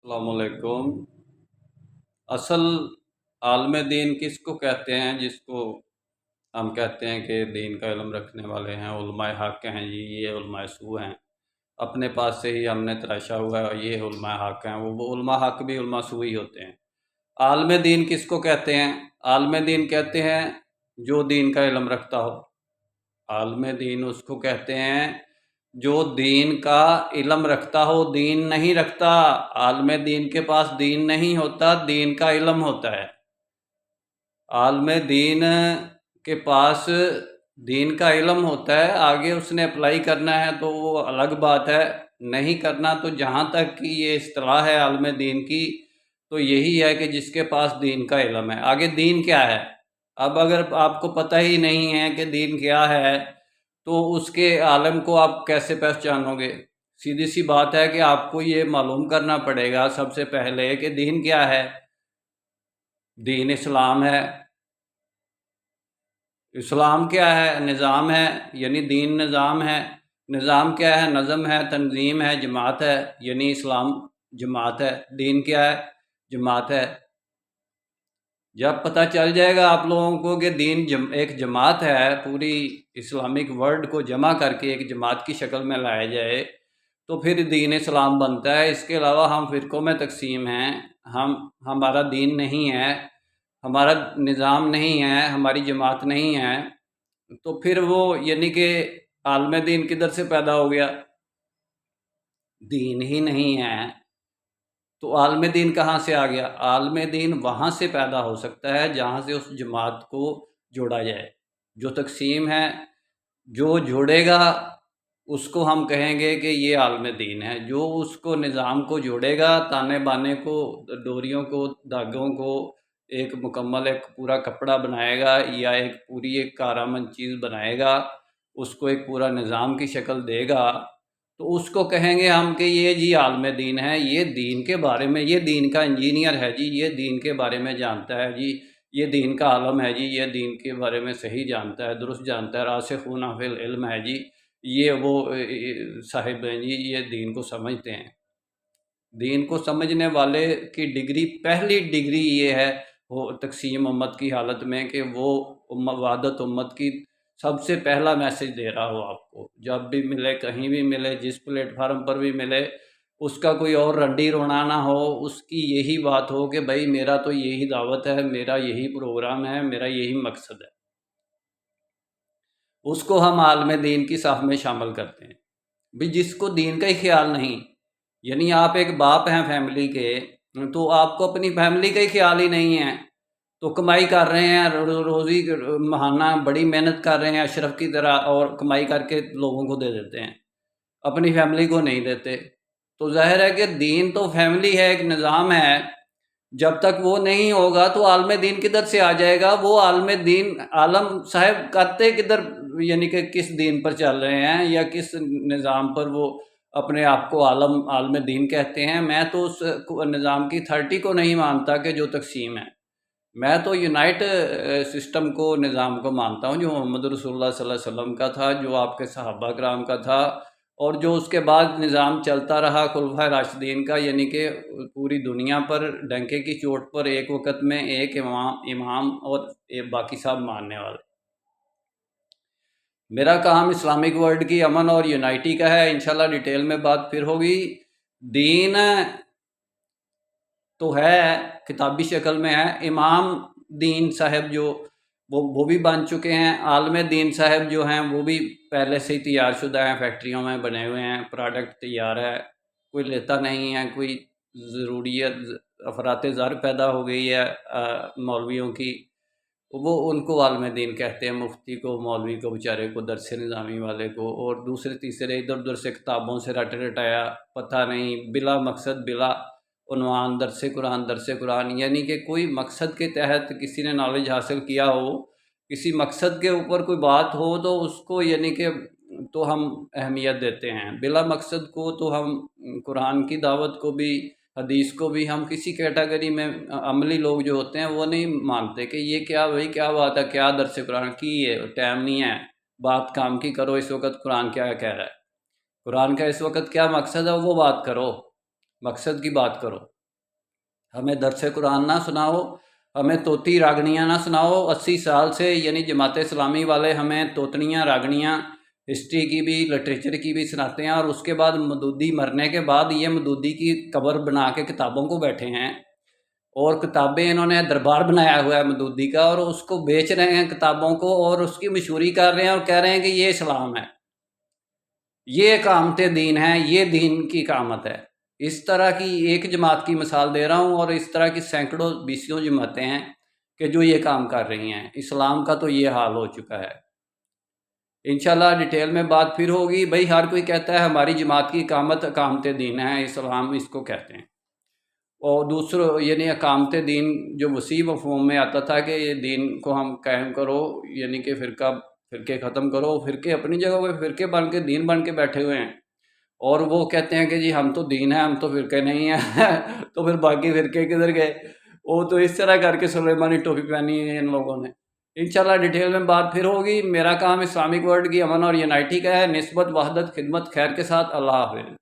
अस्सलामुअलैकुम। असल आलम दीन किसको कहते हैं? जिसको हम कहते हैं कि दीन का इल्म रखने वाले हैं, उलमाए हक़ हैं जी, ये उलमाए सू हैं। अपने पास से ही हमने तराशा हुआ है, ये उलमाए हक़ हैं। वो उलमा हक़ भी उलमा सू ही होते हैं। आलम दीन किसको कहते हैं? आलम दीन कहते हैं जो दीन का इल्म रखता हो। आलम दीन उसको कहते हैं जो दीन का इल्म रखता हो। दीन नहीं रखता, आलम दीन के पास दीन नहीं होता, दीन का इल्म होता है। आलम दीन के पास दीन का इल्म होता है, आगे उसने अप्लाई करना है तो वो अलग बात है, नहीं करना तो जहाँ तक कि ये इस्तिलाह है आलम दीन की, तो यही है कि जिसके पास दीन का इल्म है। आगे दीन क्या है, अब अगर आपको पता ही नहीं है कि दीन क्या है तो उसके आलम को आप कैसे पहचानोगे? सीधी सी बात है कि आपको ये मालूम करना पड़ेगा सबसे पहले कि दीन क्या है। दीन इस्लाम है। इस्लाम क्या है? निज़ाम है, यानी दीन निज़ाम है। निज़ाम क्या है? नज़म है, तंजीम है, जमात है, यानी इस्लाम जमात है। दीन क्या है? जमात है। जब पता चल जाएगा आप लोगों को कि दीन एक जमात है, पूरी इस्लामिक वर्ल्ड को जमा करके एक जमात की शक्ल में लाया जाए, तो फिर दीन इस्लाम बनता है। इसके अलावा हम फ़िरक़ों में तकसीम हैं, हमारा दीन नहीं है, हमारा निज़ाम नहीं है, हमारी जमात नहीं है, तो फिर वो यानी कि आलम दीन किधर से पैदा हो गया? दीन ही नहीं है तो आलम दीन कहाँ से आ गया? आलम दीन वहाँ से पैदा हो सकता है जहाँ से उस जमात को जोड़ा जाए। जो तकसीम है, जो जोड़ेगा उसको हम कहेंगे कि ये आलम दीन है। जो उसको निज़ाम को जोड़ेगा, ताने बाने को, डोरियों को, धागों को एक मुकम्मल एक पूरा कपड़ा बनाएगा या एक पूरी एक कारआमद चीज़ बनाएगा, उसको एक पूरा निज़ाम की शक्ल देगा, तो उसको कहेंगे हम कि ये जी आलम दीन है। ये दीन के बारे में, ये दीन का इंजीनियर है जी, ये दीन के बारे में जानता है जी, ये दीन का आलम है जी, ये दीन के बारे में सही जानता है, दुरुस्त जानता है, रासिखून फिल इल्म है जी, ये वो साहिब हैं जी, ये दीन को समझते हैं। दीन को समझने वाले की डिग्री, पहली डिग्री ये है वो तकसीम उम्मत की हालत में कि वो वहादत उम्मत की सबसे पहला मैसेज दे रहा हो आपको। जब भी मिले, कहीं भी मिले, जिस प्लेटफार्म पर भी मिले, उसका कोई और रंडी रोना ना हो, उसकी यही बात हो कि भाई मेरा तो यही दावत है, मेरा यही प्रोग्राम है, मेरा यही मकसद है। उसको हम आलम दीन की साफ में शामिल करते हैं। भी जिसको दीन का ही ख्याल नहीं, यानी आप एक बाप हैं फैमिली के, तो आपको अपनी फैमिली का ही ख्याल ही नहीं है, तो कमाई कर रहे हैं, रोज़ी महाना बड़ी मेहनत कर रहे हैं अशरफ की तरह, और कमाई करके लोगों को दे देते हैं, अपनी फैमिली को नहीं देते। तो ज़ाहिर है कि दीन तो फैमिली है, एक निज़ाम है। जब तक वो नहीं होगा तो आलम दीन किधर से आ जाएगा? वो आलम दीन, आलम साहब करते किधर, यानी कि किस दीन पर चल रहे हैं या किस निज़ाम पर वो अपने आप को आलम दीन कहते हैं? मैं तो उस निज़ाम की 30 को नहीं मानता कि जो तकसीम है। मैं तो यूनाइट सिस्टम को, निज़ाम को मानता हूँ जो मोहम्मद रसूलुल्लाह सल्लल्लाहु अलैहि वसल्लम का था, जो आपके सहाबा कराम का था, और जो उसके बाद निज़ाम चलता रहा खुलफाए राशिदीन का, यानी कि पूरी दुनिया पर डंके की चोट पर एक वक़्त में एक इमाम और बाकी सब मानने वाले। मेरा काम इस्लामिक वर्ल्ड की अमन और यूनाइटी का है। इंशाल्लाह डिटेल में बात फिर होगी। दीन तो है, किताबी शक्ल में है। इमाम दीन साहब जो वो भी बन चुके हैं। आलम दीन साहब जो हैं वो भी पहले से ही तैयार शुदा हैं, फैक्ट्रियों में बने हुए हैं, प्रोडक्ट तैयार है, कोई लेता नहीं है। कोई ज़रूरियत अफरात ज़र पैदा हो गई है मौलवियों की, वो उनको आलम दीन कहते हैं। मुफ्ती को, मौलवी को, बेचारे को, दरस निज़ामी वाले को, और दूसरे तीसरे इधर उधर से किताबों से रट रटाया, पता नहीं, बिला मकसद, बिला उन्वान, दरस कुरान, यानी कि कोई मकसद के तहत किसी ने नॉलेज हासिल किया हो, किसी मकसद के ऊपर कोई बात हो, तो उसको यानी कि तो हम अहमियत देते हैं। बिला मकसद को तो हम कुरान की दावत को भी, हदीस को भी, हम किसी कैटेगरी में अमली लोग जो होते हैं वो नहीं मानते कि ये क्या भाई, क्या बात है, क्या दरस कुरान की, ये टाइम नहीं है, बात काम की करो। इस वक्त कुरान क्या कह रहा है, कुरान का इस वक्त क्या मकसद है, वो बात करो, मकसद की बात करो। हमें दरस कुरान ना सुनाओ, हमें तोती रागनियाँ ना सुनाओ। 80 साल से यानी जमात इस्लामी वाले हमें तोतनियाँ रागनियाँ हिस्ट्री की भी लिटरेचर की भी सुनाते हैं, और उसके बाद मदूदी मरने के बाद ये मदूदी की कब्र बना के किताबों को बैठे हैं, और किताबें इन्होंने दरबार बनाया हुआ है मदूदी का, और उसको बेच रहे हैं किताबों को, और उसकी मशहूरी कर रहे हैं और कह रहे हैं कि ये इस्लाम है, ये कामत दीन है, ये दीन की कामत है। इस तरह की एक जमात की मिसाल दे रहा हूँ, और इस तरह की सैकड़ों बीसियों जमातें हैं कि जो ये काम कर रही हैं। इस्लाम का तो ये हाल हो चुका है। इंशाल्लाह डिटेल में बात फिर होगी। भाई हर कोई कहता है हमारी जमात की कामत कामत दीन है, इस्लाम इसको कहते हैं। और दूसरों यानी अकामत दीन जो वसी मफ़हूम में आता था कि ये दीन को हम कायम करो, यानी कि फ़िरके ख़त्म करो। फ़िरके अपनी जगह पे फ़िरके बन के दीन बन के बैठे हुए हैं, और वो कहते हैं कि जी हम तो दीन है, हम तो फ़िरके नहीं हैं तो फिर बाकी फ़िरके किधर गए? वो तो इस तरह करके सुलेमानी टोपी पहनी है इन लोगों ने। इंशाल्लाह डिटेल में बात फिर होगी। मेरा काम इस्लामिक वर्ल्ड की अमन और यूनाइटी का है, निस्बत, वहदत, खिदमत, खैर के साथ। अल्लाह हाफ़िज़।